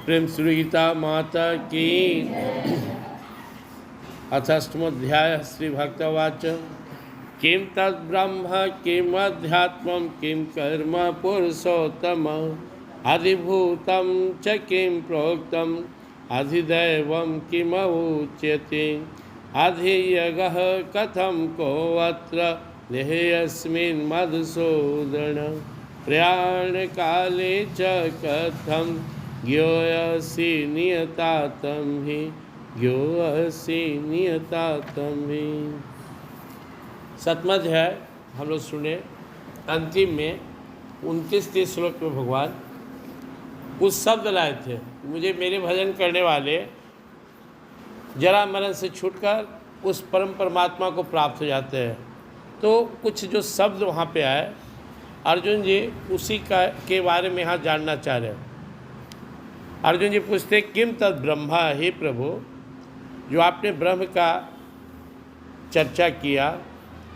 प्रेम श्री गीता माता की। अथष्टमोध्याय श्री भक्तवाच। किं तद्ब्रह्म किम अध्यात्मं किं कर्म पुरुषोत्तम अधिभूतं च किं प्रोक्तम् अधिदैवं किमुच्यते अधियगः कथं कोऽत्र देहेऽस्मिन् मधुसूदन प्रयाणकाले च कथं ज्ञोऽसि नियतातं हि ज्ञोऽसि नियतातं हि। सतमध् है हम लोग सुने। अंतिम में 29 श्लोक में भगवान कुछ शब्द लाए थे। मुझे मेरे भजन करने वाले जरा मरण से छूटकर उस परम परमात्मा को प्राप्त हो जाते हैं। तो कुछ जो शब्द वहाँ पे आए, अर्जुन जी उसी का के बारे में यहाँ जानना चाह रहे हैं। अर्जुन जी पूछते किम तद ब्रह्मा, हे प्रभु जो आपने ब्रह्म का चर्चा किया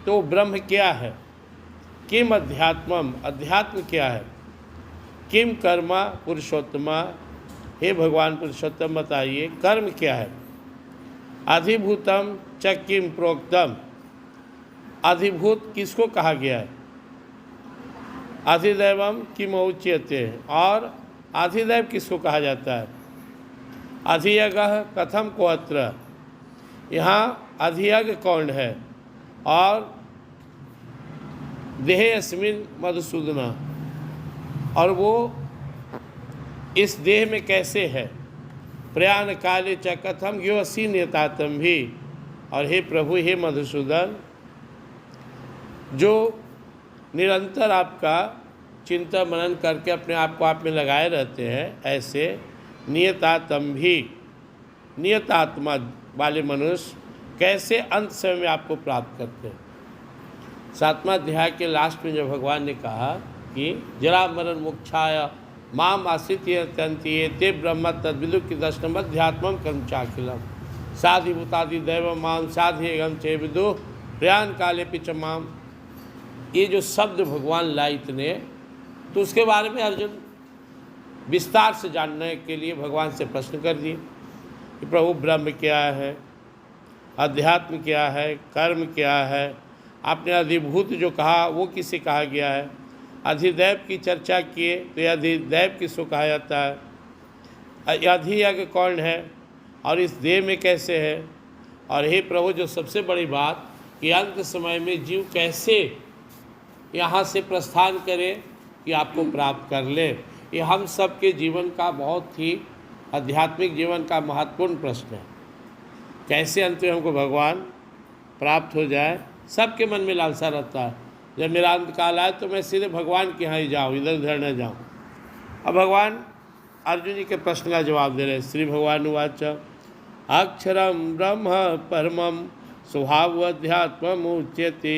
तो ब्रह्म क्या है। किम अध्यात्मम, अध्यात्म क्या है। किम कर्मा पुरुषोत्तमा, हे भगवान पुरुषोत्तम बताइए कर्म क्या है। अधिभूतम च किम प्रोक्तम, अधिभूत किसको कहा गया है। अधिदैवम किम उच्यते, और अधिदैव किसको कहा जाता है। अधियगः कथम कोऽत्र, यहाँ अधियज्ञ कौन है। और देहेऽस्मिन् मधुसूदना, और वो इस देह में कैसे है। प्रयाण काले च कथम ज्ञोऽसि नियतातं हि, और हे प्रभु हे मधुसूदन जो निरंतर आपका चिंता मनन करके अपने आप को आप में लगाए रहते हैं, ऐसे नियतात्म भी, नियतात्मा वाले मनुष्य कैसे अंत समय में आपको प्राप्त करते हैं। 7वां अध्याय के लास्ट में जब भगवान ने कहा कि जरा मरण मोक्षाय माम आश्रित्य ते ब्रह्म तद्विदु की दर्शनम अध्यात्मम कर्म चाखिलम साधिभूतादि दैव माम साधिगम चे विदु प्रयाण काले पिच माम। ये जो शब्द भगवान लाए इतने, तो उसके बारे में अर्जुन विस्तार से जानने के लिए भगवान से प्रश्न कर दिए कि प्रभु ब्रह्म क्या है, अध्यात्म क्या है, कर्म क्या है। आपने अधिभूत जो कहा वो किसे कहा गया है। अधिदैव की चर्चा किए तो यह अधिदैव किसको कहा जाता है। अधियज्ञ कौन है और इस देह में कैसे है। और हे प्रभु जो सबसे बड़ी बात कि अंत समय में जीव कैसे यहाँ से प्रस्थान करे कि आपको प्राप्त कर ले। ये हम सबके जीवन का बहुत ही आध्यात्मिक जीवन का महत्वपूर्ण प्रश्न है। कैसे अंत में हमको भगवान प्राप्त हो जाए। सबके मन में लालसा रहता है जब मेरा अंत काल आए तो मैं सीधे भगवान के यहाँ ही जाऊँ, इधर उधर न जाऊँ। अब भगवान अर्जुन जी के प्रश्न का जवाब दे रहे। श्री भगवान उवाच अक्षरम ब्रह्म परमं स्वभावध्यात्मम् उच्यते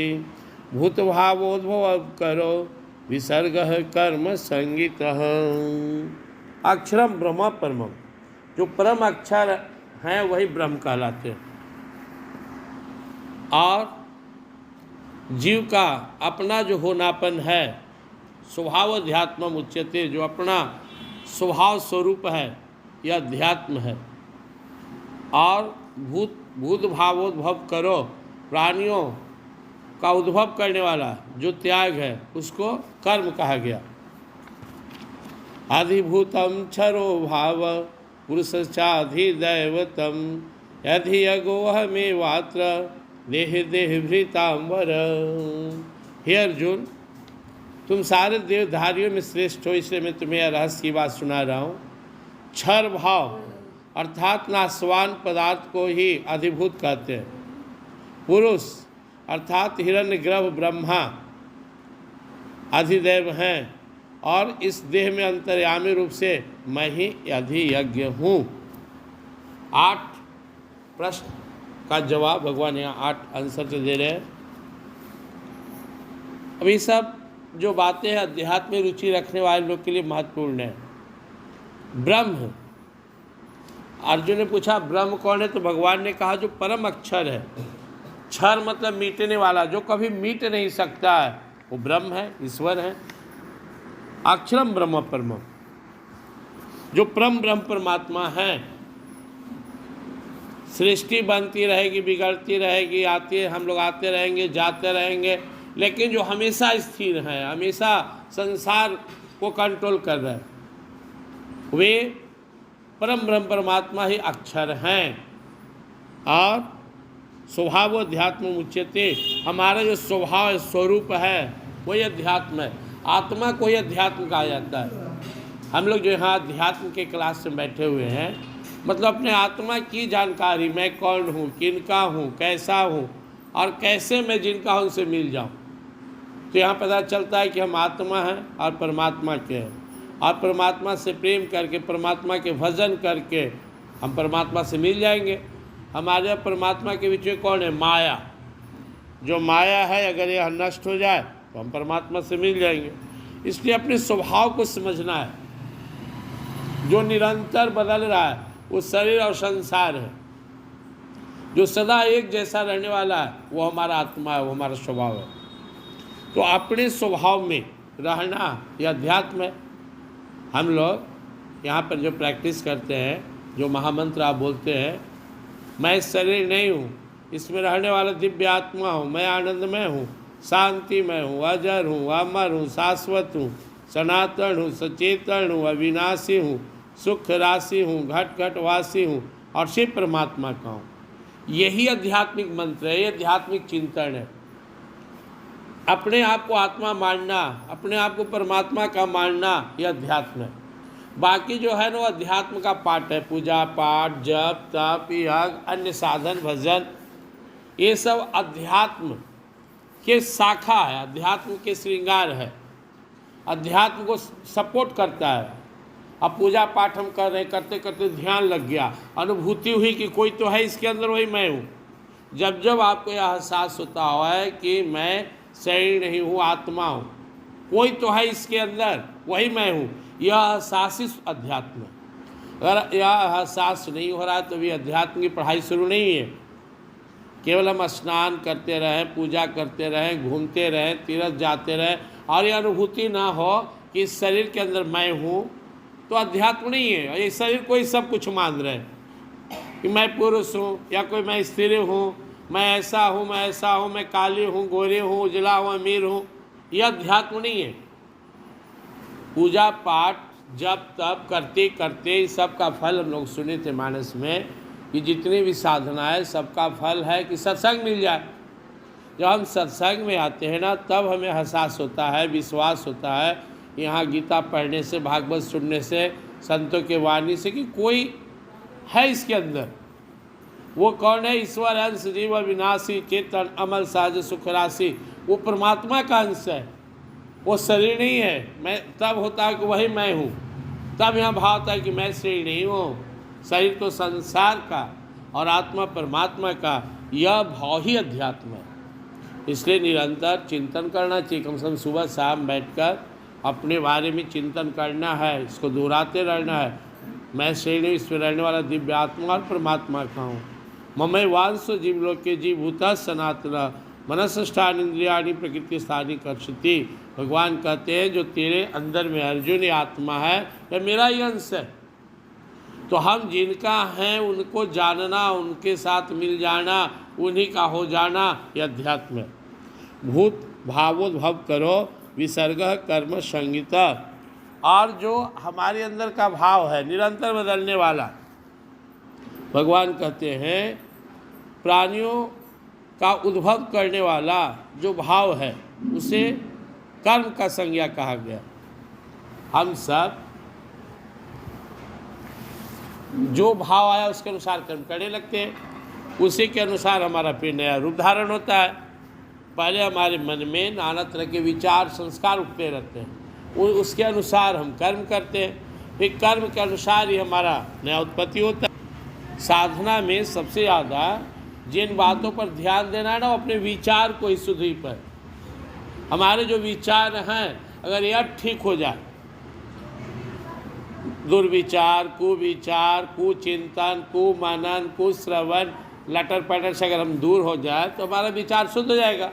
भूतभावोद्भव करो विसर्ग कर्म संगीत। अक्षरम ब्रह्म परमम, जो परम अक्षर हैं वही ब्रह्म कहलाते हैं। और जीव का अपना जो होनापन है स्वभाव अध्यात्म उच्यते, जो अपना स्वभाव स्वरूप है यह अध्यात्म है। और भूत भावोद्भव करो, प्राणियों का उद्भव करने वाला जो त्याग है उसको कर्म कहा गया। अधिभूतम क्षरो भाव पुरुषश्चाधिदैवतम यधियगोहमेवात्र देह देहभृतांबर। हे अर्जुन तुम सारे देवधारियों में श्रेष्ठ हो, इसलिए मैं तुम्हें यह रहस्य की बात सुना रहा हूँ। क्षर भाव अर्थात नाशवान पदार्थ को ही अधिभूत कहते हैं। पुरुष अर्थात हिरण्यगर्भ ब्रह्मा अधिदैव हैं। और इस देह में अंतर्यामी रूप से मैं ही अधियज्ञ हूँ। 8 प्रश्न का जवाब भगवान यहाँ 8 आंसर से दे रहे हैं। अभी सब जो बातें हैं अध्यात्म में रुचि रखने वाले लोग के लिए महत्वपूर्ण है। ब्रह्म, अर्जुन ने पूछा ब्रह्म कौन है, तो भगवान ने कहा जो परम अक्षर है। क्षर मतलब मिटने वाला, जो कभी मिट नहीं सकता है वो ब्रह्म है, ईश्वर है। अक्षरम ब्रह्म परमम, जो परम ब्रह्म परमात्मा है। सृष्टि बनती रहेगी, बिगड़ती रहेगी, हम लोग आते रहेंगे, जाते रहेंगे, लेकिन जो हमेशा स्थिर है, हमेशा संसार को कंट्रोल कर रहे हैं, वे परम ब्रह्म परमात्मा ही अक्षर हैं। और स्वभाव अध्यात्म उच्यते, हमारा जो स्वभाव स्वरूप है वही अध्यात्म है। आत्मा को ही अध्यात्म कहा जाता है। हम लोग जो यहाँ अध्यात्म के क्लास में बैठे हुए हैं, मतलब अपने आत्मा की जानकारी, मैं कौन हूँ, किनका हूँ, कैसा हूँ और कैसे मैं जिनका हूँ उनसे मिल जाऊँ। तो यहाँ पता चलता है कि हम आत्मा हैं और परमात्मा के हैं, और परमात्मा से प्रेम करके, परमात्मा के भजन करके हम परमात्मा से मिल जाएंगे। हमारे परमात्मा के बीच में कौन है? माया। जो माया है, अगर यह नष्ट हो जाए तो हम परमात्मा से मिल जाएंगे। इसलिए अपने स्वभाव को समझना है। जो निरंतर बदल रहा है वो शरीर और संसार है। जो सदा एक जैसा रहने वाला है वो हमारा आत्मा है, वो हमारा स्वभाव है। तो अपने स्वभाव में रहना यह अध्यात्म है। हम लोग यहाँ पर जो प्रैक्टिस करते हैं, जो महामंत्र आप बोलते हैं, मैं शरीर नहीं हूँ, इसमें रहने वाला दिव्य आत्मा हूँ, मैं आनंदमय हूँ, शांतिमय हूँ, अजर हूँ, अमर हूँ, शाश्वत हूँ, सनातन हूँ, सचेतन हूँ, अविनाशी हूँ, सुख राशि हूँ, घट घट वासी हूँ और शिव परमात्मा का हूँ। यही आध्यात्मिक मंत्र है, ये आध्यात्मिक चिंतन है। अपने आप को आत्मा मानना, अपने आप को परमात्मा का मानना, यह अध्यात्म है। बाकी जो है ना वो अध्यात्म का पाठ है। पूजा पाठ, जप तप, यज्ञ, अन्य साधन भजन, ये सब अध्यात्म के शाखा है, अध्यात्म के श्रृंगार है, अध्यात्म को सपोर्ट करता है। अब पूजा पाठ हम कर रहे हैं, करते करते ध्यान लग गया, अनुभूति हुई कि कोई तो है इसके अंदर, वही मैं हूँ। जब जब आपको यह एहसास होता है कि मैं शरीर नहीं हूँ, आत्मा हूँ, कोई तो है इसके अंदर, वही मैं हूँ, यह एहसास ही अध्यात्म है। अगर यह एहसास नहीं हो रहा है तो भी अध्यात्म की पढ़ाई शुरू नहीं है। केवल हम स्नान करते रहें, पूजा करते रहें, घूमते रहें, तीर्थ जाते रहें और यह अनुभूति ना हो कि इस शरीर के अंदर मैं हूँ, तो अध्यात्म नहीं है। ये शरीर को ही सब कुछ मान रहे हैं कि मैं पुरुष हूँ या कोई मैं स्त्री हूँ, मैं ऐसा हूँ, मैं ऐसा हूँ, मैं काली हूँ, गोरे हूँ, उजला हूँ, अमीर हूँ। यह अध्यात्म नहीं है। पूजा पाठ जप तप करते करते इस सब का फल हम लोग सुने थे मानस में कि जितनी भी साधनाएं, सबका फल है कि सत्संग मिल जाए। जब हम सत्संग में आते हैं ना, तब हमें एहसास होता है, विश्वास होता है, यहाँ गीता पढ़ने से, भागवत सुनने से, संतों के वाणी से, कि कोई है इसके अंदर। वो कौन है? ईश्वर अंश जीव विनाशी चेतन अमल सहज सुख राशि, वो परमात्मा का अंश है, वो शरीर नहीं है। मैं तब होता है कि वही मैं हूँ, तब यहाँ भाव होता है कि मैं शरीर नहीं हूँ। शरीर तो संसार का और आत्मा परमात्मा का, यह भाव ही अध्यात्म है। इसलिए निरंतर चिंतन करना चाहिए। कम से कम सुबह शाम बैठकर अपने बारे में चिंतन करना है, इसको दोहराते रहना है। मैं शरीर, इसमें रहने वाला दिव्य आत्मा और परमात्मा का हूँ। ममई वांश जीवलोक के जीवभूता सनातन मनसष्ठान इंद्रियाणी प्रकृति स्थानी कर्षति। भगवान कहते हैं जो तेरे अंदर में अर्जुन ये आत्मा है, यह मेरा ही अंश है। तो हम जिनका हैं उनको जानना, उनके साथ मिल जाना, उन्हीं का हो जाना, यह अध्यात्म है। भूत भावोद्भव करो विसर्ग कर्म संगीता। और जो हमारे अंदर का भाव है निरंतर बदलने वाला, भगवान कहते हैं प्राणियों का उद्भव करने वाला जो भाव है उसे कर्म का संज्ञा कहा गया। हम सब जो भाव आया उसके अनुसार कर्म करने लगते हैं, उसी के अनुसार हमारा फिर नया रूप धारण होता है। पहले हमारे मन में नाना तरह के विचार संस्कार उठते रहते हैं, उसके अनुसार हम कर्म करते हैं, फिर कर्म के अनुसार ही हमारा नया उत्पत्ति होता है। साधना में सबसे ज़्यादा जिन बातों पर ध्यान देना है ना, वो अपने विचार को ही शुद्धि पर। हमारे जो विचार हैं अगर यह ठीक हो जाए, दुर्विचार, कुविचार, कुचिंतन, कुमनन, कुश्रवण, लटर पटर से अगर हम दूर हो जाए तो हमारा विचार शुद्ध हो जाएगा।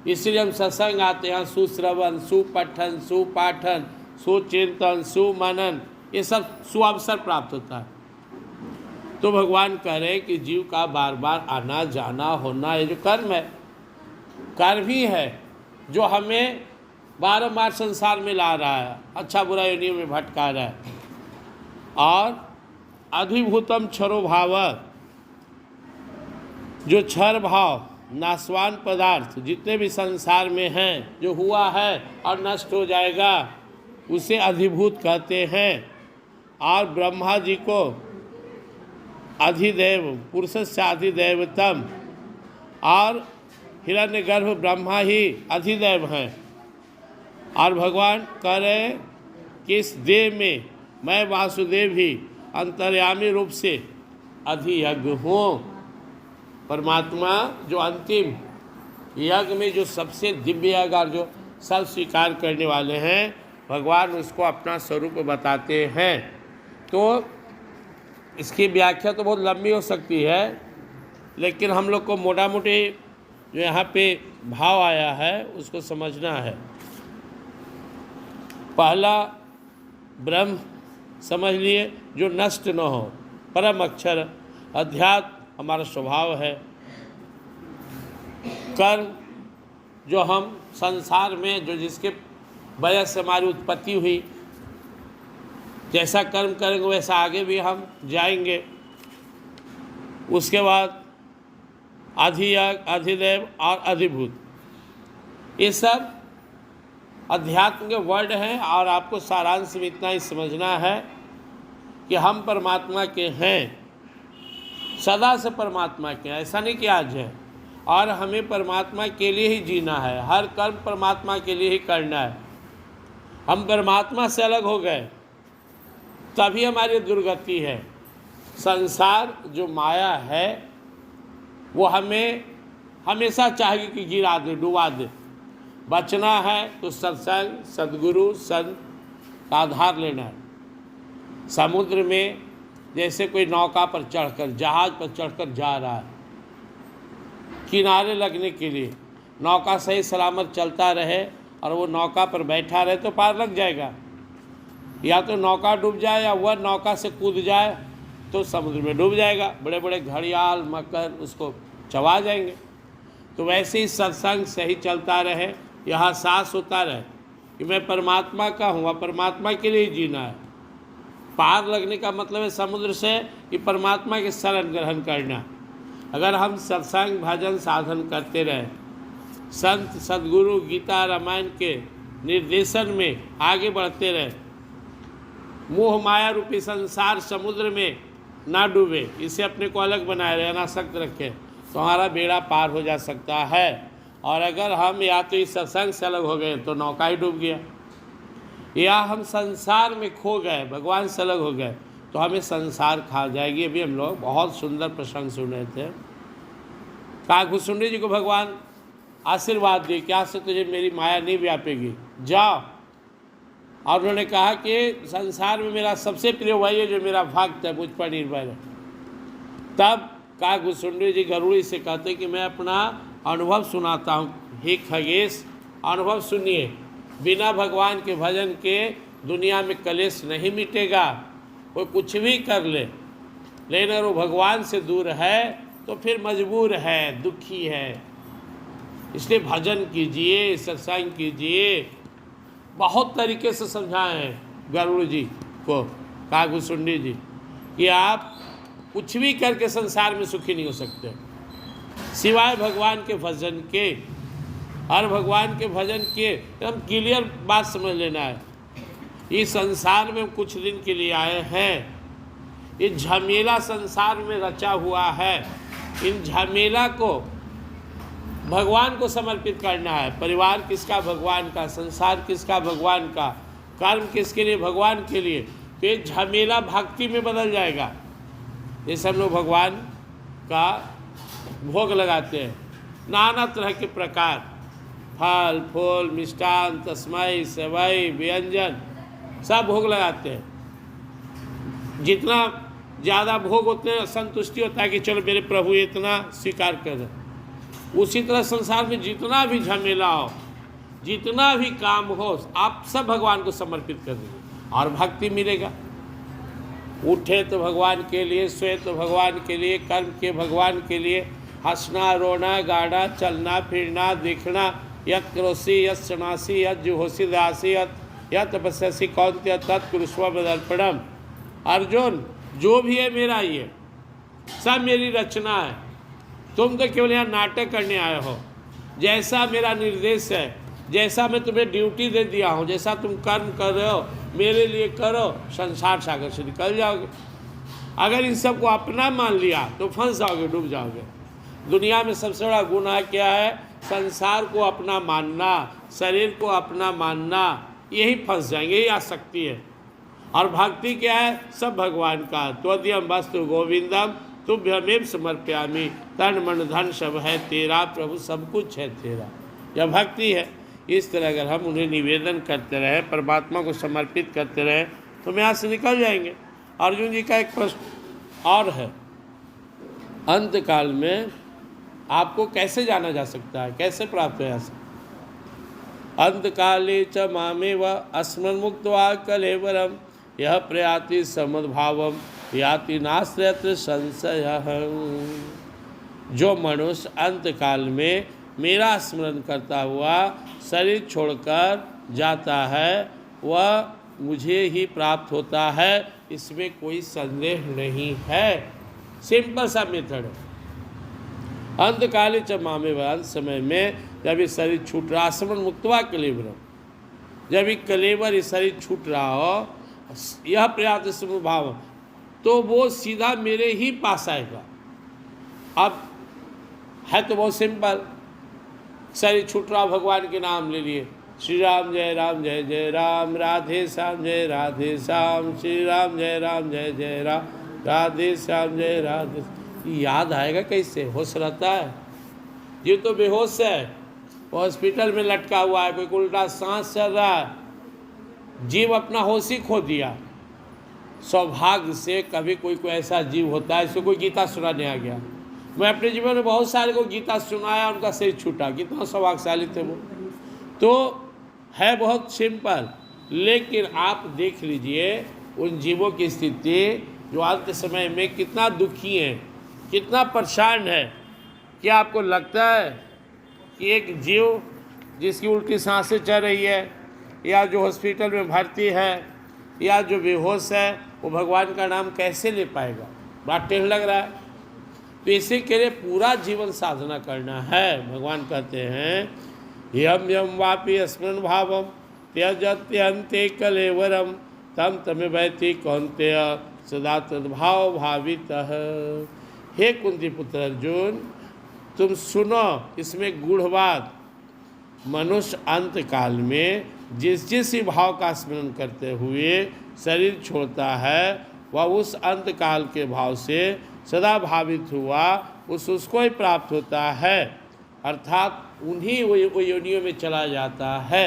इसलिए हम सत्संग आते हैं, सुश्रवण, सुपठन, सुपाठन, सुचिंतन, सुमनन, ये सब सुअवसर प्राप्त होता है। तो भगवान कह रहे हैं कि जीव का बार बार आना जाना होना, ये जो कर्म है, कर्म ही है जो हमें बारंबार संसार में ला रहा है, अच्छा बुरा योनियों में भटका रहा है। और अधिभूतम क्षरो भाव, जो क्षर भाव नाशवान पदार्थ जितने भी संसार में हैं, जो हुआ है और नष्ट हो जाएगा, उसे अधिभूत कहते हैं। और ब्रह्मा जी को अधिदेव, पुरुष से अधिदेवतम, और हिरण्यगर्भ ब्रह्मा ही अधिदेव हैं। और भगवान कह रहे कि इस देह में मैं वासुदेव ही अंतर्यामी रूप से अधियज्ञ हूँ। परमात्मा जो अंतिम यज्ञ में जो सबसे दिव्य यज्ञ और जो सब स्वीकार करने वाले हैं, भगवान उसको अपना स्वरूप बताते हैं। तो इसकी व्याख्या तो बहुत लंबी हो सकती है, लेकिन हम लोग को मोटा मोटी जो यहाँ पे भाव आया है उसको समझना है। पहला ब्रह्म समझ लिए, जो नष्ट न हो, परम अक्षर। अध्यात्म हमारा स्वभाव है। कर्म जो हम संसार में, जो जिसके वजह से हमारी उत्पत्ति हुई, जैसा कर्म करेंगे वैसा आगे भी हम जाएंगे। उसके बाद अधियज्ञ, अधिदेव और अधिभूत, ये सब अध्यात्म के वर्ड हैं। और आपको सारांश में इतना ही समझना है कि हम परमात्मा के हैं, सदा से परमात्मा के हैं, ऐसा नहीं कि आज है। और हमें परमात्मा के लिए ही जीना है, हर कर्म परमात्मा के लिए ही करना है। हम परमात्मा से अलग हो गए तभी हमारी दुर्गति है। संसार जो माया है वो हमें हमेशा चाहिए कि गिरा दे, डुबा दे। बचना है तो सत्संग, सद्गुरु, संत का आधार लेना है। समुद्र में जैसे कोई नौका पर चढ़कर, जहाज पर चढ़कर जा रहा है, किनारे लगने के लिए नौका सही सलामत चलता रहे और वो नौका पर बैठा रहे तो पार लग जाएगा। या तो नौका डूब जाए या वह नौका से कूद जाए तो समुद्र में डूब जाएगा, बड़े बड़े घड़ियाल मकर उसको चबा जाएंगे। तो वैसे ही सत्संग सही चलता रहे, यहाँ सांस होता रहे कि मैं परमात्मा का हूँ, वह परमात्मा के लिए जीना है। पार लगने का मतलब है समुद्र से कि परमात्मा के शरण ग्रहण करना। अगर हम सत्संग भजन साधन करते रहे, संत सद्गुरु गीता रामायण के निर्देशन में आगे बढ़ते रहे, मोह माया रूपी संसार समुद्र में ना डूबे, इसे अपने को अलग बनाए रहे, अनासक्त रखें, तो हमारा बेड़ा पार हो जा सकता है। और अगर हम या तो इस सत्संग से अलग हो गए तो नौका ही डूब गया, या हम संसार में खो गए, भगवान से अलग हो गए तो हमें संसार खा जाएगी। अभी हम लोग बहुत सुंदर प्रसंग सुने थे। काकभूषुंडी जी को भगवान आशीर्वाद दिए कि आज से तुझे मेरी माया नहीं व्यापेगी, जाओ। और उन्होंने कहा कि संसार में मेरा सबसे प्रिय वही है जो मेरा भक्त है, मुझ पर निर्भर है। तब काकभूषुंडी जी गरुड़ी से कहते कि मैं अपना अनुभव सुनाता हूँ। हे खगेश, अनुभव सुनिए, बिना भगवान के भजन के दुनिया में कलेश नहीं मिटेगा। कोई कुछ भी कर ले, लेकिन अगर वो भगवान से दूर है तो फिर मजबूर है, दुखी है। इसलिए भजन कीजिए, सत्संग कीजिए। बहुत तरीके से समझाए हैं गरुड़ जी को काकभूषुंडी जी कि आप कुछ भी करके संसार में सुखी नहीं हो सकते सिवाय भगवान के भजन के। हर भगवान के भजन के एकदम क्लियर बात समझ लेना है। इस संसार में कुछ दिन के लिए आए हैं, ये झमेला संसार में रचा हुआ है। इन झमेला को भगवान को समर्पित करना है। परिवार किसका? भगवान का। संसार किसका? भगवान का। कर्म किसके लिए? भगवान के लिए। तो ये झमेला भक्ति में बदल जाएगा। जैसे हम लोग भगवान का भोग लगाते हैं, नाना तरह के प्रकार, फल फूल मिष्टान तस्मय सेवई व्यंजन सब भोग लगाते हैं। जितना ज़्यादा भोग होते हैं संतुष्टि होता है कि चलो मेरे प्रभु इतना स्वीकार कर रहे। उसी तरह संसार में जितना भी झमेला हो, जितना भी काम हो, आप सब भगवान को समर्पित कर दीजिए और भक्ति मिलेगा। उठे तो भगवान के लिए, सोए तो भगवान के लिए, कर्म के भगवान के लिए, हंसना रोना गाना चलना फिरना देखना, यत् करोसि यत् शृणोसि यत् जुहोसि दासी यत् तपस्यसि कौन्तेय तत्कुरुष्व मदर्पणम। अर्जुन, जो भी है मेरा, ये सब मेरी रचना है। तुम तो केवल यहाँ नाटक करने आए हो। जैसा मेरा निर्देश है, जैसा मैं तुम्हें ड्यूटी दे दिया हूँ, जैसा तुम कर्म कर रहे हो मेरे लिए करो, संसार सागर से निकल जाओगे। अगर इन सब को अपना मान लिया तो फंस जाओगे, डूब जाओगे। दुनिया में सबसे बड़ा गुनाह क्या है? संसार को अपना मानना, शरीर को अपना मानना, यही फंस जाएंगे, यही आसक्ति है। और भक्ति क्या है? सब भगवान का। त्वदीयम वस्तु गोविंदम तुभ्यमेव समर्पयामि, तन मन धन सब है तेरा, प्रभु सब कुछ है तेरा। यह भक्ति है। इस तरह अगर हम उन्हें निवेदन करते रहें, परमात्मा को समर्पित करते रहें, तो हम यहाँ से निकल जाएंगे। अर्जुन जी का एक प्रश्न और है, अंत काल में आपको कैसे जाना जा सकता है, कैसे प्राप्त हो जा सकता है? अंत काले च मामेव अस्मन् मुक्त्वा कलेवरम यह प्रयाति समद्भावम याति नास्त्यत्र संशयः। जो मनुष्य अंत काल में मेरा स्मरण करता हुआ शरीर छोड़कर जाता है, वह मुझे ही प्राप्त होता है, इसमें कोई संदेह नहीं है। सिंपल सा मेथड है। अंत काले च मामेव, अंत समय में जब ये शरीर छूट रहा, स्मरण मुक्त्वा कलेवरम, जब ये कलेवर ये शरीर छूट रहा हो, यह प्रयाति समद्भावम, तो वो सीधा मेरे ही पास आएगा। अब है तो बहुत सिंपल, शरीर छूट रहा, भगवान के नाम ले लिए, श्री राम जय राम, राधे श्याम जय राधे श्याम, श्री राम जय जय राम, राधे श्याम जय राधे। याद आएगा कैसे? होश रहता है? ये तो बेहोश है, हॉस्पिटल में लटका हुआ है, कोई उल्टा सांस चल रहा है, जीव अपना होश ही खो दिया। सौभाग्य से कभी कोई ऐसा जीव होता है, इसको कोई गीता सुनाने आ गया। मैं अपने जीवन में बहुत सारे को गीता सुनाया, उनका शरीर छूटा, कितना सौभाग्यशाली थे वो। तो है बहुत सिंपल, लेकिन आप देख लीजिए उन जीवों की स्थिति जो अंत समय में कितना दुखी हैं, कितना परेशान है। क्या आपको लगता है कि एक जीव जिसकी उल्टी सांसें चल रही है, या जो हॉस्पिटल में भर्ती है, या जो बेहोश है, वो भगवान का नाम कैसे ले पाएगा? बात टेढ़ लग रहा है। तो इसी के लिए पूरा जीवन साधना करना है। भगवान कहते हैं यम यम वापि स्मरण भावम त्यजत्यन्ते कलेवरम तम तमेवैति कौन्तेय सदा तद्भाव भावितः। हे कुंती पुत्र अर्जुन, तुम सुनो इसमें गूढ़ बात। मनुष्य अंत काल में जिस जिस भाव का स्मरण करते हुए शरीर छोड़ता है, वह उस अंत काल के भाव से सदा भावित हुआ, उसको ही प्राप्त होता है, अर्थात उन्हीं वो योनियों में चला जाता है।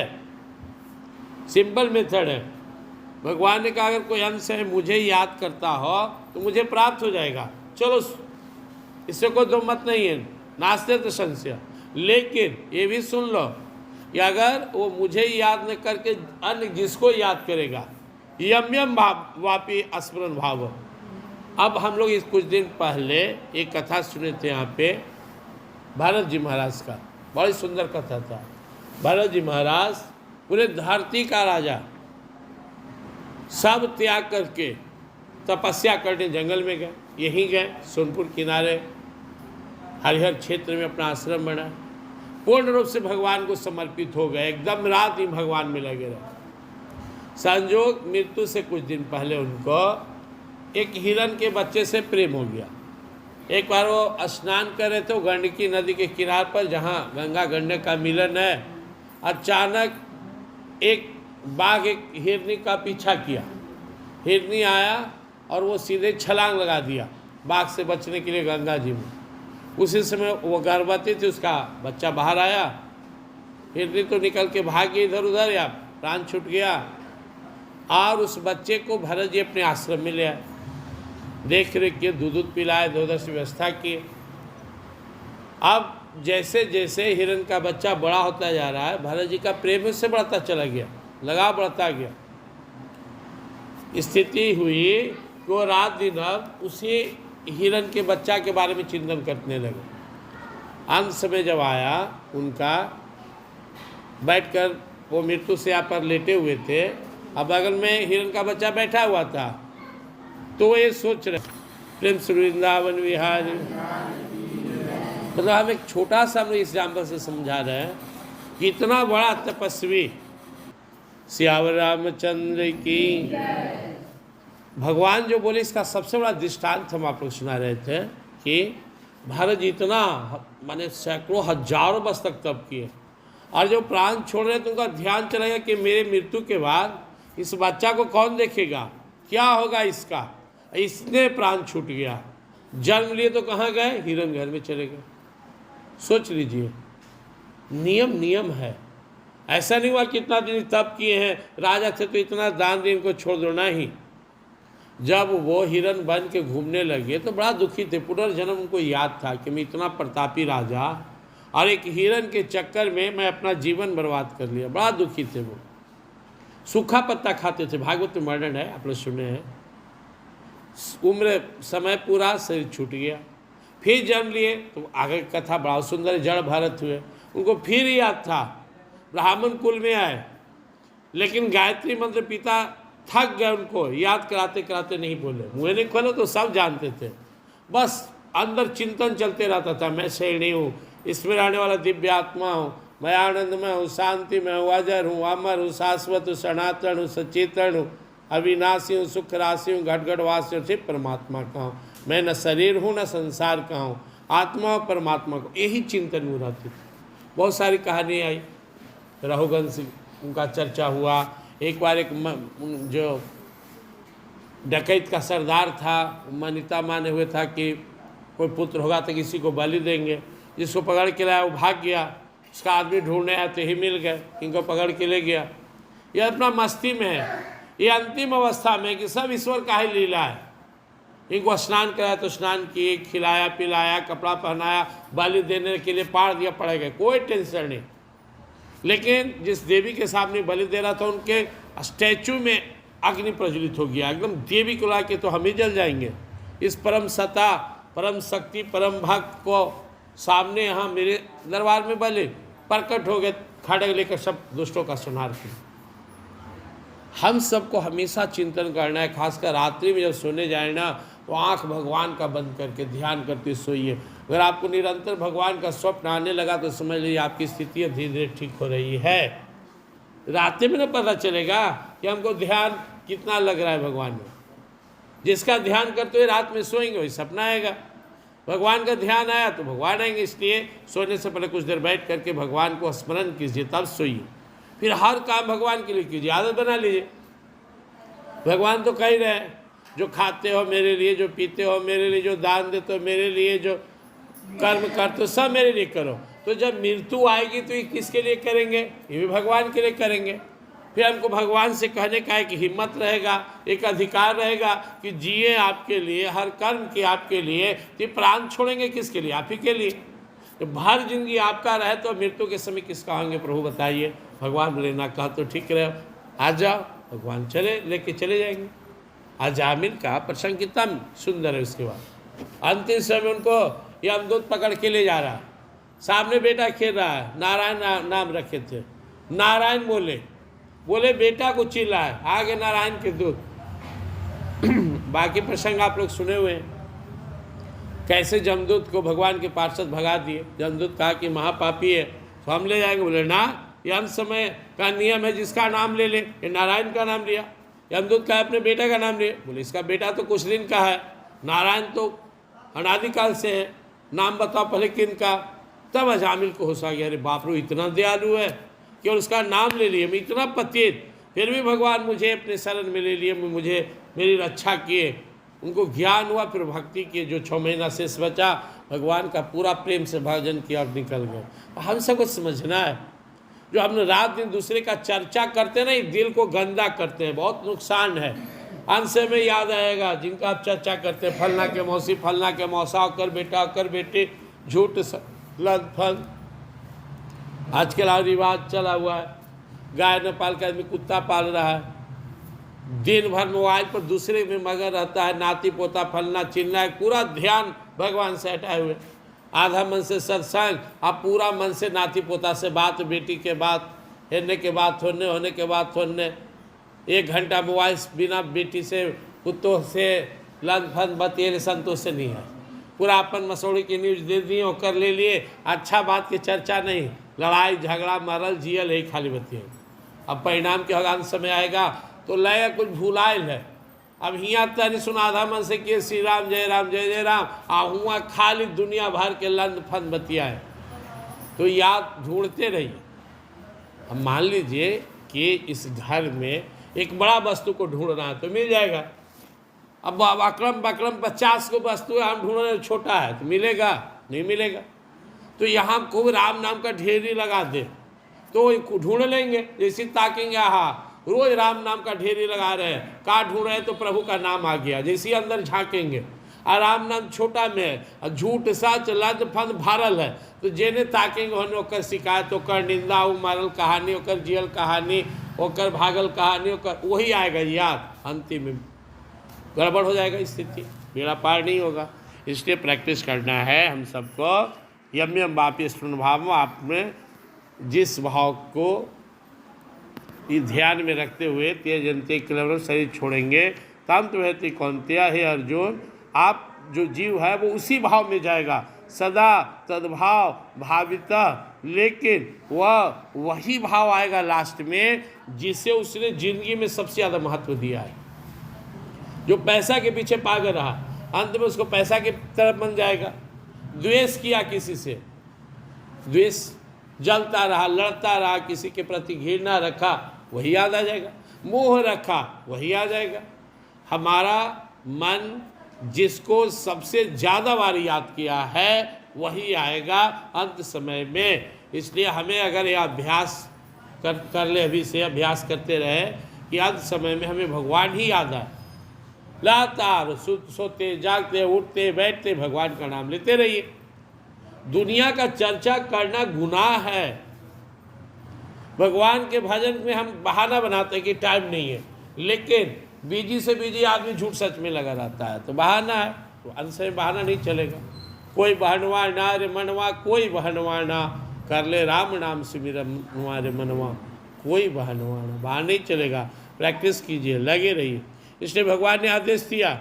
सिंपल मेथड है। भगवान ने कहा अगर कोई अंश है मुझे याद करता हो तो मुझे प्राप्त हो जाएगा, चलो इससे कोई दो मत नहीं है, नास्ते तो संशय। लेकिन ये भी सुन लो कि अगर वो मुझे याद न करके अन्य जिसको याद करेगा, यम यम वापि स्मरण भाव। अब हम लोग इस कुछ दिन पहले एक कथा सुने थे यहाँ पे भरत जी महाराज का, बड़ी सुंदर कथा था। भरत जी महाराज पूरे धरती का राजा, सब त्याग करके तपस्या करने जंगल में गए। यहीं गए सोनपुर किनारे हरिहर क्षेत्र में अपना आश्रम बना, पूर्ण रूप से भगवान को समर्पित हो गए, एकदम रात ही भगवान में लगे रहे। संजोग मृत्यु से कुछ दिन पहले उनको एक हिरण के बच्चे से प्रेम हो गया। एक बार वो स्नान कर रहे थे गंडकी नदी के किनारे पर, जहाँ गंगा गंडक का मिलन है। अचानक एक बाघ एक हिरनी का पीछा किया, हिरनी आया और वो सीधे छलांग लगा दिया बाघ से बचने के लिए गंगा जी में। उसी समय वो गर्भवती थी, उसका बच्चा बाहर आया, हिरनी तो निकल के भाग गई इधर उधर, या प्राण छूट गया। और उस बच्चे को भरत जी अपने आश्रम में ले आए, देख रेख किए, दूध पिलाए, दूध से व्यवस्था किए। अब जैसे जैसे हिरण का बच्चा बड़ा होता जा रहा है, भरत जी का प्रेम उससे बढ़ता चला गया, लगाव बढ़ता गया। स्थिति हुई कि वो रात दिन अब उसी हिरण के बच्चा के बारे में चिंतन करने लगे। अंत समय जब आया उनका, बैठकर वो मृत्यु से यहाँ पर लेटे हुए थे, अब बगल में हिरण का बच्चा बैठा हुआ था, तो वो ये सोच रहे, प्रेम से वृंदावन विहारी। मतलब हम एक छोटा सा हम एग्जाम्पल से समझा रहे हैं कि इतना बड़ा तपस्वी सियावर रामचंद्र की, भगवान जो बोले इसका सबसे बड़ा दृष्टांत हम आप लोग सुना रहे थे कि भारत जी इतना माने सैकड़ों हजारों वर्ष तक तप किए, और जो प्राण छोड़ रहे तो उनका ध्यान चला गया कि मेरे मृत्यु के बाद इस बच्चा को कौन देखेगा, क्या होगा इसका। इसने प्राण छूट गया, जन्म लिए तो कहाँ गए, हिरण घर में चले गए। सोच लीजिए, नियम नियम है। ऐसा नहीं हुआ कि इतना दिन तप किए हैं, राजा थे तो इतना दान दे इनको छोड़ दो, नहीं। जब वो हिरण बन के घूमने लगे तो बड़ा दुखी थे, पुनर्जन्म उनको याद था कि मैं इतना प्रतापी राजा और एक हिरण के चक्कर में मैं अपना जीवन बर्बाद कर लिया, बड़ा दुखी थे वो। सूखा पत्ता खाते थे, भागवत में वर्णन है, आप लोग सुने हैं। उम्र समय पूरा, शरीर छूट गया, फिर जन्म लिए तो आगे कथा बड़ा सुंदर, जड़ भरत हुए, उनको फिर याद था, ब्राह्मण कुल में आए, लेकिन गायत्री मंत्र पिता थक गए, उनको याद कराते कराते नहीं बोले, मुँह नहीं खोले तो सब जानते थे, बस अंदर चिंतन चलते रहता था, मैं शैणी हूँ, इसमें रहने वाला दिव्य आत्मा हूँ, मैं आनंदमय हूँ, शांति में हूँ, अजर हूँ, अमर हूँ, शाश्वत हूँ, सनातन हूँ, सचेतन हूँ, अविनाशी हूँ, सुख राशि हूँ, घटघटवासी हूँ, सिर्फ परमात्मा का हूँ, मैं न शरीर हूँ न संसार का हूँ, आत्मा और परमात्मा को, यही चिंतन में रहती थी। बहुत सारी कहानी आई, रघुवंश उनका चर्चा हुआ। एक बार एक जो डकैत का सरदार था, मान्यता माने हुए था कि कोई पुत्र होगा तो किसी को बलि देंगे, जिसको पकड़ के लाया वो भाग गया, उसका आदमी ढूंढने आए तो ही मिल गए, इनको पकड़ के ले गया। ये अपना मस्ती में है, ये अंतिम अवस्था में कि सब ईश्वर का ही लीला है। इनको स्नान कराया तो स्नान किए, खिलाया पिलाया, कपड़ा पहनाया, बलि देने के लिए पाड़ दिया, पड़ गए, कोई टेंशन नहीं। लेकिन जिस देवी के सामने बलि दे रहा था उनके स्टैचू में अग्नि प्रज्वलित हो गया, एकदम देवी को ला के तो हम ही जल जाएंगे। इस परम सत्ता, परम शक्ति, परम भक्त को सामने यहाँ मेरे दरबार में बलि प्रकट हो गए, खड़ग लेकर सब दुष्टों का संहार किया। हम सबको हमेशा चिंतन करना है, खासकर रात्रि में जब सोने जाए ना तो आँख भगवान का बंद करके ध्यान करते सोइए। अगर आपको निरंतर भगवान का स्वप्न आने लगा तो समझ लीजिए आपकी स्थिति धीरे धीरे ठीक हो रही है। रात्रि में ना पता चलेगा कि हमको ध्यान कितना लग रहा है भगवान में। जिसका ध्यान करते हुए रात में सोएंगे वही सपना आएगा। भगवान का ध्यान आया तो भगवान आएंगे, इसलिए सोने से पहले कुछ देर बैठ करके भगवान को स्मरण कीजिए, तब सोइए। फिर हर काम भगवान के लिए कीजिए, आदत बना लीजिए। भगवान तो कह ही रहे हैं, जो खाते हो मेरे लिए, जो पीते हो मेरे लिए, जो दान देते हो मेरे लिए, जो कर्म करते हो सब मेरे लिए करो। तो जब मृत्यु आएगी तो ये किसके लिए करेंगे, ये भी भगवान के लिए करेंगे। फिर हमको भगवान से कहने का एक हिम्मत रहेगा, एक अधिकार रहेगा कि जिए आपके लिए, हर कर्म किए आपके लिए, तो प्राण छोड़ेंगे किसके लिए, आप ही के लिए। तो भर जिंदगी आपका रहे तो मृत्यु के समय किसका होंगे प्रभु बताइए। भगवान बोले ना कहा तो ठीक रहे, आ जाओ, भगवान चले लेके चले जाएंगे। आज जामिल का प्रसंग कितना सुंदर है। उसके बाद अंतिम समय उनको यमदूत पकड़ के ले जा रहा है, सामने बेटा खेल रहा है, नारायण नाम रखे थे, नारायण बोले बेटा को चिल्लाए, आगे नारायण के दूत। बाकी प्रसंग आप लोग सुने हुए हैं, कैसे जमदूत को भगवान के पार्षद भगा दिए। जमदूत कहा कि महापापी है तो हम ले जाएंगे, बोले ना, ये अंत समय का नियम है, जिसका नाम ले ले। ये नारायण का नाम लिया। यमदूत का अपने बेटे का नाम लिए, बोले इसका बेटा तो कुछ दिन का है, नारायण तो अनादिकाल से है, नाम बताओ पहले किन का। तब अजामिल को होश आ गया, अरे बाप रे इतना दयालु है कि उसका नाम ले लिए, मैं इतना पतित, फिर भी भगवान मुझे अपने शरण में ले लिए, मुझे मेरी रक्षा किए। उनको ज्ञान हुआ, फिर भक्ति किए, जो 6 महीना शेष बचा भगवान का पूरा प्रेम से भजन किया और निकल गए। हम सबको समझना है, जो हम रात दिन दूसरे का चर्चा करते नहीं, दिल को गंदा करते हैं, बहुत नुकसान है। अंत में याद आएगा जिनका आप चर्चा करते हैं, फलना के मौसी, फलना के मौसा, होकर बेटा, होकर बेटे, झूठ लद फल। आजकल रिवाज चला हुआ है, गाय न पाल के आदमी कुत्ता पाल रहा है, दिन भर मोबाइल पर दूसरे में मगन रहता है, नाती पोता फलना चिलना है, पूरा ध्यान भगवान से हटाए हुए। आधा मन से सत्संग, आप पूरा मन से नाती पोता से बात, बेटी के बात, हेरने के बात होने के बात होने। 1 घंटा मोबाइल बिना बेटी से कुत्तों से लन फन बतिए संतोष से नहीं है। पूरा अपन मसौड़ी की न्यूज दे दिए और कर ले लिए, अच्छा बात की चर्चा नहीं, लड़ाई झगड़ा मरल जियल यही खाली बतिए। अब परिणाम के होगा समय आएगा तो लय कुछ भूलायल है। अब हियाँ तनि सुन आधा मन से किए श्री राम जय जय राम, आ हुआ खाली दुनिया भर के लन फन बतिया है। तो याद ढूंढते रहिए। अब मान लीजिए कि इस घर में एक बड़ा वस्तु को ढूंढना है तो मिल जाएगा। अब अक्रम बक्रम 50 को वस्तु हम ढूंढ रहे, छोटा है तो मिलेगा नहीं मिलेगा। तो यहाँ को राम नाम का ढेरी लगा दे तो ढूंढ लेंगे। जैसे ताकेंगे, हाँ रोज राम नाम का ढेरी लगा रहे हैं, कहाँ ढूंढ रहे हैं तो प्रभु का नाम आ गया। जैसे अंदर झांकेंगे और राम नाम छोटा में है, झूठ सच लज फंद भरल है, तो जेने ताकेंगे होने ओकर शिकायत, ओकर निंदा, मरल कहानी, ओकर जियल कहानी, ओकर भागल कहानी, ओकर वही आएगा याद। अंतिम में गड़बड़ हो जाएगा, स्थिति बेड़ा पार नहीं होगा। इसलिए प्रैक्टिस करना है हम सबको। यम यम वापी स्मरण भाव, आप में जिस भाव को ध्यान में रखते हुए त्यजन्ते क्लेवर शरीर छोड़ेंगे तम तो रहती कौनत्या है अर्जुन, आप जो जीव है वो उसी भाव में जाएगा, सदा तद्भाव भाविता। लेकिन वह वही भाव आएगा लास्ट में जिसे उसने जिंदगी में सबसे ज़्यादा महत्व दिया है। जो पैसा के पीछे पागल रहा, अंत में उसको पैसा की तरफ बन जाएगा। द्वेष किया किसी से, द्वेष जलता रहा, लड़ता रहा, किसी के प्रति घृणा रखा, वही याद आ जाएगा। मोह रखा, वही आ जाएगा। हमारा मन जिसको सबसे ज़्यादा बार याद किया है वही आएगा अंत समय में। इसलिए हमें अगर यह अभ्यास कर ले, अभी से अभ्यास करते रहे कि अंत समय में हमें भगवान ही याद आए। लगातार सोते जागते उठते बैठते भगवान का नाम लेते रहिए। दुनिया का चर्चा करना गुनाह है। भगवान के भजन में हम बहाना बनाते हैं कि टाइम नहीं है, लेकिन बिजी से बिजी आदमी झूठ सच में लगा रहता है तो बहाना है। तो अंत से बहाना नहीं चलेगा। कोई बहनवा ना रे मनवा, कोई बहनवा ना, कर ले राम नाम सिमरनवा रे मनवा, कोई बहनवा ना, बहाना नहीं चलेगा। प्रैक्टिस कीजिए, लगे रहिए। इसलिए भगवान ने आदेश दिया,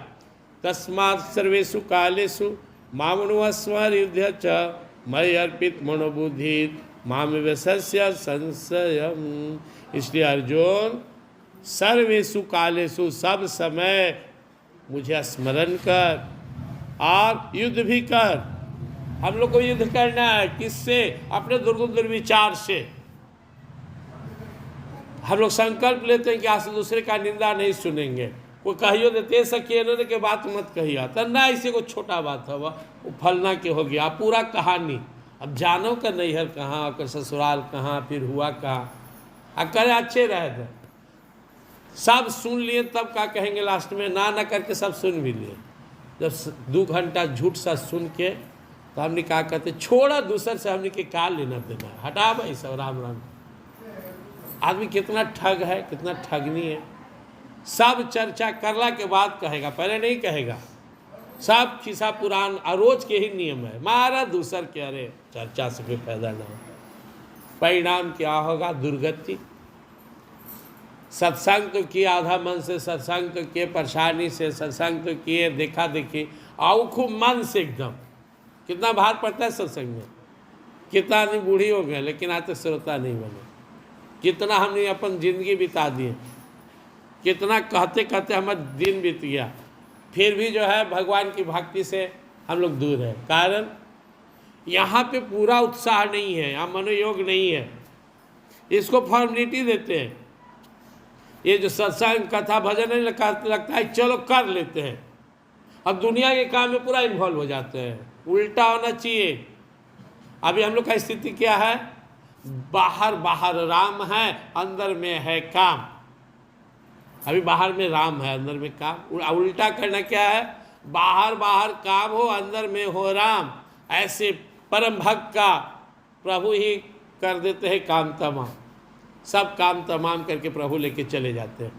तस्मात् सर्वेषु कालेषु मामनुस्मर युद्ध च मयि अर्पित मनोबुद्धि मामेव सस्य संशयम्। इसलिए अर्जुन सर्वेषु कालेषु, सब समय मुझे स्मरण कर और युद्ध भी कर। हम लोग को युद्ध करना है किससे? अपने दुर्विचार से। हम लोग संकल्प लेते हैं कि आज से दूसरे का निंदा नहीं सुनेंगे। कोई कहियो देते सकिए न के बात मत कहिया, तो ना इसे को छोटा बात है, वो फलना के हो गया पूरा कहानी। अब जानो का नैहर कहाँ, और ससुराल कहाँ, फिर हुआ कहाँ। करे अच्छे रहे थे, सब सुन लिए तब क्या कहेंगे लास्ट में? ना करके सब सुन भी लिए। जब 2 घंटा झूठ सा सुन के तो हमने क्या कहते, छोड़ा दूसर से हमने के क्या लेना देना, हटा भाई सब राम राम। आदमी कितना ठग है, कितना ठगनी है। सब चर्चा करला के बाद कहेगा, पहले नहीं कहेगा। सब खिस्सा पुराण रोज के ही नियम है, मारा दूसर के, अरे चर्चा से कोई फायदा ना हो। परिणाम क्या होगा? दुर्गति। सत्संग तो किए आधा मन से, सत्संग तो किए परेशानी से, सत्संग तो किए देखा देखी, आओ खूब मन से एकदम। कितना भार पड़ता है सत्संग में। कितना आदमी बूढ़ी हो गए लेकिन आज तक श्रोता नहीं बने। कितना हमने अपन जिंदगी बिता दिए, कितना कहते कहते हमारा दिन बीत गया, फिर भी जो है भगवान की भक्ति से हम लोग दूर है। कारण यहाँ पे पूरा उत्साह नहीं है, यहाँ मनोयोग नहीं है। इसको फॉर्मेलिटी देते हैं। ये जो सत्संग कथा भजन नहीं लगता है चलो कर लेते हैं, अब दुनिया के काम में पूरा इन्वॉल्व हो जाते हैं। उल्टा होना चाहिए। अभी हम लोग का स्थिति क्या है? बाहर बाहर राम है, अंदर में है काम। अभी बाहर में राम है, अंदर में काम। उल्टा करना क्या है? बाहर बाहर काम हो, अंदर में हो राम। ऐसे परम भक्त का प्रभु ही कर देते हैं काम तमाम। सब काम तमाम करके प्रभु लेके चले जाते हैं।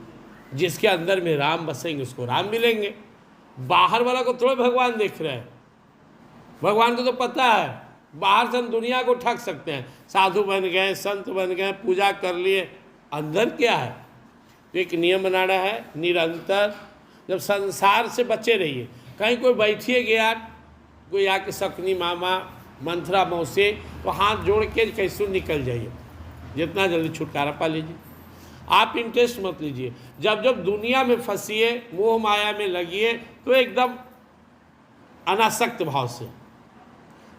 जिसके अंदर में राम बसेंगे उसको राम मिलेंगे। बाहर वाला को थोड़ा भगवान देख रहे हैं, भगवान को तो पता है बाहर से हम दुनिया को ठग सकते हैं, साधु बन गए, संत बन गए, पूजा कर लिए, अंदर क्या है? तो एक नियम बनाना है निरंतर, जब संसार से बचे रहिए। कहीं कोई बैठिए गया, कोई आके सकनी मामा मंथरा मौसी, तो हाथ जोड़ के कैसे निकल जाइए, जितना जल्दी छुटकारा पा लीजिए। आप इंटरेस्ट मत लीजिए, जब जब दुनिया में फंसिए, मोह माया में लगिए, तो एकदम अनासक्त भाव से।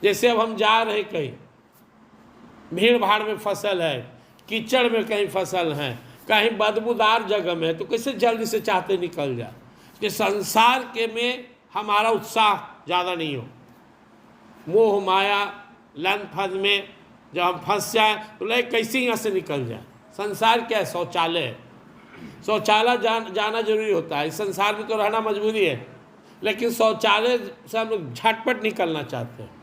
जैसे अब हम जा रहे कहीं, भीड़ भाड़ में फसल है, कीचड़ में कहीं फसल है, कहीं बदबूदार जगह में है, तो कैसे जल्दी से चाहते निकल जाए कि संसार के में हमारा उत्साह ज़्यादा नहीं हो। मोह माया लन फंद में जब हम फंस जाए तो लगे कैसे यहाँ से निकल जाए। संसार क्या है? शौचालय है। शौचालय जाना जरूरी होता है, इस संसार में तो रहना मजबूरी है, लेकिन शौचालय से हम लोग झटपट निकलना चाहते हैं।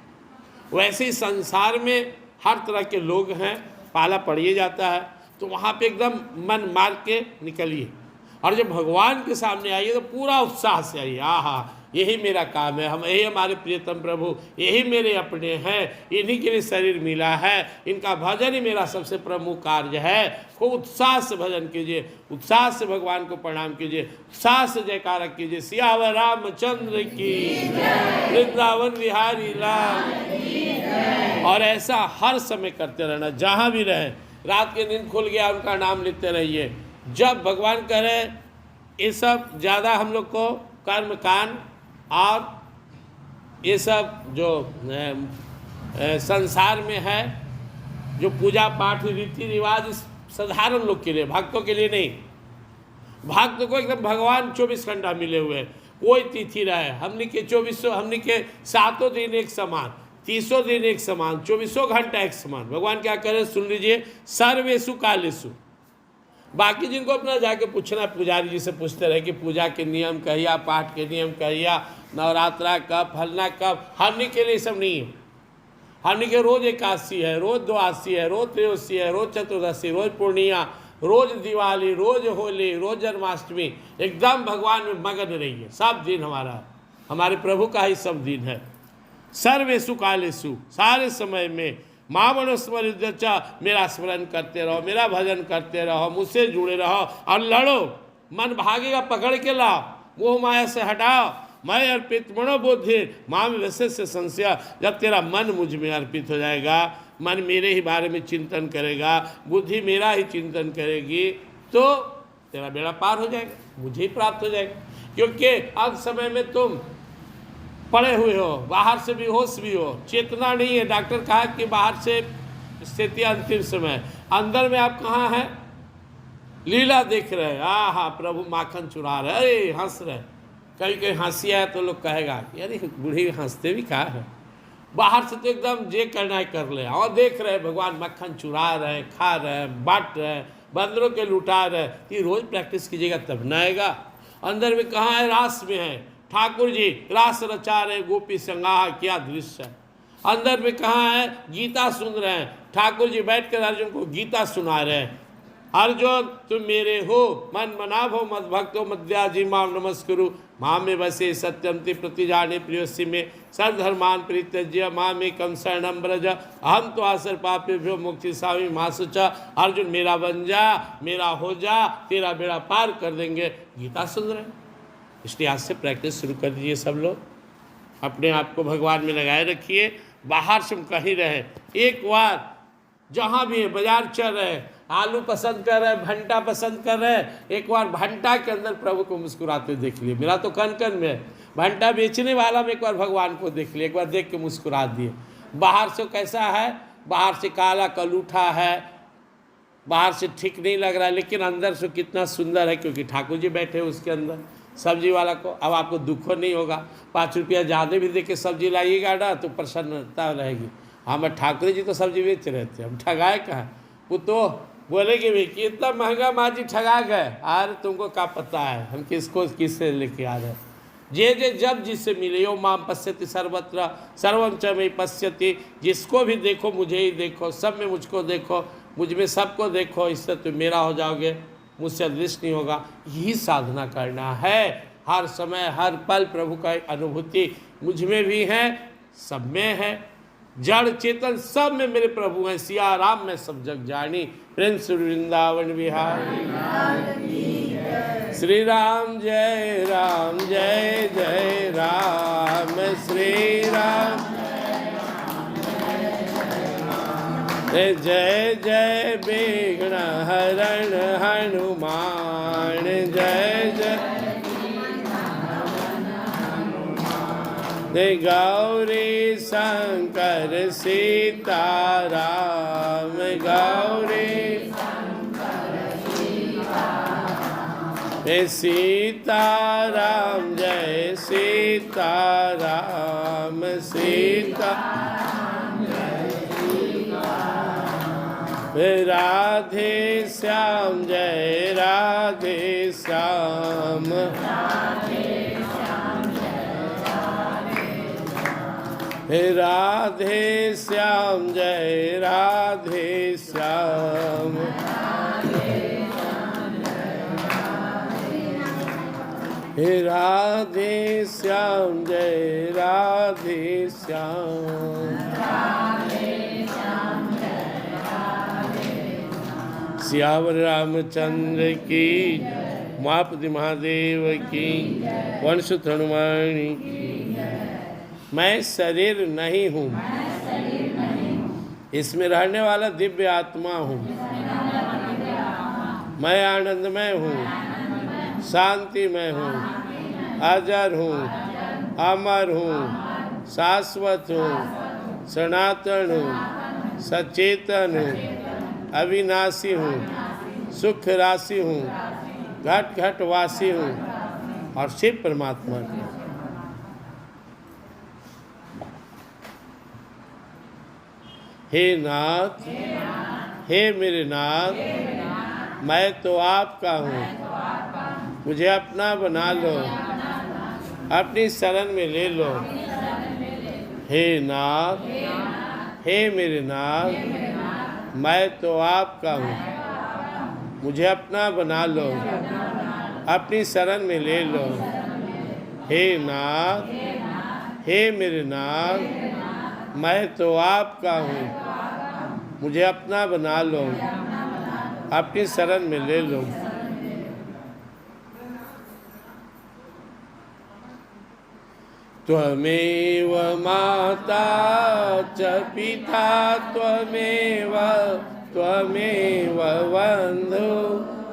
वैसे ही संसार में हर तरह के लोग हैं, पाला पड़िए जाता है, तो वहाँ पे एकदम मन मार के निकलिए, और जब भगवान के सामने आइए तो पूरा उत्साह से आइए। आहा, यही मेरा काम है, हम यही हमारे प्रियतम प्रभु, यही मेरे अपने हैं, इन्हीं के लिए शरीर मिला है, इनका भजन ही मेरा सबसे प्रमुख कार्य है। खूब उत्साह से भजन कीजिए, उत्साह से भगवान को प्रणाम कीजिए, उत्साह से जयकारा कीजिए। सियावर रामचंद्र की, वृंदावन बिहारी लाल। और ऐसा हर समय करते रहना, जहाँ भी रहे। रात के नींद खुल गया, उनका नाम लेते रहिए। जब भगवान कह रहे ये सब ज़्यादा हम लोग को कर्म कांड और ये सब जो संसार में है, जो पूजा पाठ रीति रिवाज साधारण लोग के लिए, भक्तों के लिए नहीं। भक्त को एकदम भगवान 24 घंटा मिले हुए हैं, कोई तिथि रहे, हमने के 2400, हमने के 7 दिन एक समान, 30 दिन एक समान, 24 घंटा एक समान। भगवान क्या करें सुन लीजिए, सर्वेषु कालेषु। बाकी जिनको अपना जाके पूछना, पुजारी जी से पूछते रहे कि पूजा के नियम कहिया, पाठ के नियम कहिया, नवरात्रा कब, फलना कब, हमने के लिए सब नहीं है। हमने के रोज एकादशी है, रोज द्वादशी है, रोज त्रयोदशी है, रोज चतुर्दशी, रोज पूर्णिया, रोज दिवाली, रोज होली, रोज जन्माष्टमी। एकदम भगवान में मगन रहिए, सब दिन हमारा, हमारे प्रभु का ही सब दिन है। सर्वेषु कालेषु, सारे समय में मां मनोस्मृत्य, मेरा स्मरण करते रहो, मेरा भजन करते रहो, मुझसे जुड़े रहो और लड़ो। मन भागेगा पकड़ के लाओ, मोह माया से हटाओ। मैं अर्पित मनोबुद्धि मां में विशेष से संशय। जब तेरा मन मुझ में अर्पित हो जाएगा, मन मेरे ही बारे में चिंतन करेगा, बुद्धि मेरा ही चिंतन करेगी, तो तेरा बेड़ा पार हो जाएगा, मुझे ही प्राप्त हो जाएगा। क्योंकि अंत समय में तुम पड़े हुए हो, बाहर से बेहोश भी हो, चेतना नहीं है। डॉक्टर कहा कि बाहर से स्थिति अंतिम समय, अंदर में आप कहाँ हैं? लीला देख रहे हैं। आहा, प्रभु माखन चुरा रहे, अरे हंस रहे। कहीं कहीं हंसी आए तो लोग कहेगा यार बूढ़ी हंसते भी कहाँ है। बाहर से तो एकदम जे करना है कर ले, और देख रहे भगवान मक्खन चुरा रहे, खा रहे, बांट रहे, बंदरों के लुटा रहे। ये रोज प्रैक्टिस कीजिएगा तब न आएगा। अंदर में कहाँ है? रास में है। ठाकुर जी रास रचा रहे, गोपी संगाह, क्या दृश्य है। अंदर में कहाँ है? गीता सुन रहे हैं, ठाकुर जी बैठकर अर्जुन को गीता सुना रहे हैं। अर्जुन तुम मेरे हो, मन मनाभो मद भक्तो मद्याजी माम नमस्कुरु, माँ में बसे सत्यम ते प्रतिजाने प्रियोसी में सर्वधर्मान परित्यज्य माँ में कम शरणम ब्रज, अहम तो आसर पापेभ्यो मुक्ति स्वामी मासुचा। अर्जुन मेरा बन जा, मेरा हो जा, तेरा बेड़ा पार कर देंगे। गीता सुन रहे हैं। इसलिए आज से प्रैक्टिस शुरू कर दीजिए सब लोग, अपने आप को भगवान में लगाए रखिए। बाहर से हम कहीं रहे, एक बार जहाँ भी है, बाजार चल रहे, आलू पसंद कर रहे, भंटा पसंद कर रहे, एक बार भंटा के अंदर प्रभु को मुस्कुराते देख लिए। मेरा तो कन कन में भंटा बेचने वाला में एक बार भगवान को देख लिए, एक बार देख के मुस्कुरा दिए। बाहर से कैसा है? बाहर से काला कलूठा है, बाहर से ठीक नहीं लग रहा है, लेकिन अंदर से कितना सुंदर है, क्योंकि ठाकुर जी बैठे उसके अंदर। सब्जी वाला को अब आपको दुख नहीं होगा, 5 रुपया ज़्यादा भी दे के सब्जी लाइएगा ना तो प्रसन्नता रहेगी। हम ठाकुर जी तो सब्जी बेच रहे थे, हम ठगाए कहाँ? वो तो बोलेंगे भी कि इतना महंगा माजी ठगा गए। अरे तुमको क्या पता है हम किसको किससे लेके आ रहे। जे जे जब जिससे मिले, यो माम पश्यति सर्वत्र सर्वम च में पश्यति। जिसको भी देखो मुझे ही देखो, सब में मुझको देखो, मुझ में सबको देखो, इससे तुम मेरा हो जाओगे। मुझसे अदृश्य नहीं होगा। यही साधना करना है। हर समय हर पल प्रभु का अनुभूति मुझ में भी है, सब में है। जड़ चेतन सब में मेरे प्रभु हैं। सिया राम में सब जग जानी। प्रेम श्री वृंदावन बिहारी। श्री राम जय जय राम। श्री राम जय जय विघ्न हरण हनुमान। जय जय गौरी शंकर सीताराम। गौरी सीताराम जय सीताराम। सीता राधे श्याम जय राधे श्याम। राधे श्याम जय राधे श्याम। राधे श्याम जय राधे श्याम। सियावर रामचंद्र की, उमापति महादेव की, वंशुत हनुमान की। मैं शरीर नहीं हूँ, इसमें रहने वाला दिव्य आत्मा हूँ। मैं आनंदमय हूँ, शांतिमय हूँ, अजर हूँ, अमर हूँ, शाश्वत हूँ, सनातन हूँ, सचेतन हूँ, अविनाशी हूँ, सुख राशि हूँ, घट घट वासी हूँ और शिव परमात्मा की। हे नाथ, हे मेरे नाथ, मैं तो आपका हूँ, मुझे अपना बना लो, अपनी शरण में ले लो। हे नाथ, हे मेरे नाथ, मैं तो आपका हूँ, मुझे अपना बना लो, अपनी शरण में ले लो। हे नाथ, हे मेरे नाथ, मैं तो आपका हूँ, मुझे अपना बना लो, अपनी शरण में ले लो। त्वमेव माता च पिता त्वमेव, त्वमेव बन्धु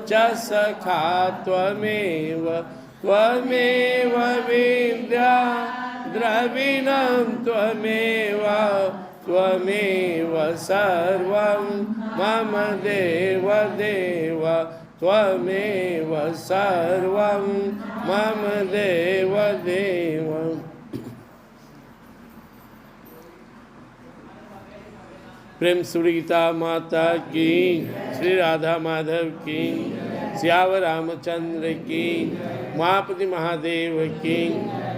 च सखा त्वमेव, त्वमेव विद्या द्रविणं त्वमेव, त्वमेव सर्वं मम देव देव, त्वमेव सर्वं मम देव देव। प्रेम श्री गीता माता की, श्री राधा माधव की, सियावर रामचंद्र की, उमापति महादेव की,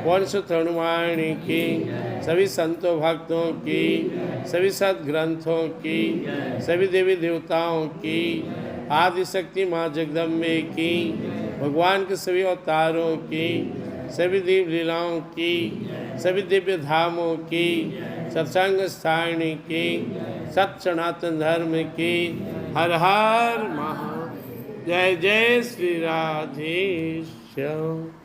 वंशुत हनुमान की, सभी संतों भक्तों की, सभी सद्ग्रंथों की, सभी देवी देवताओं की, आदि शक्ति माँ जगदम्बे की, भगवान के सभी अवतारों की, सभी दिव्य लीलाओं की, सभी दिव्य धामों की, सत्संग स्थान की, सत सनातन धर्म की। हर हर महा। जय जय श्री राधेश्याम।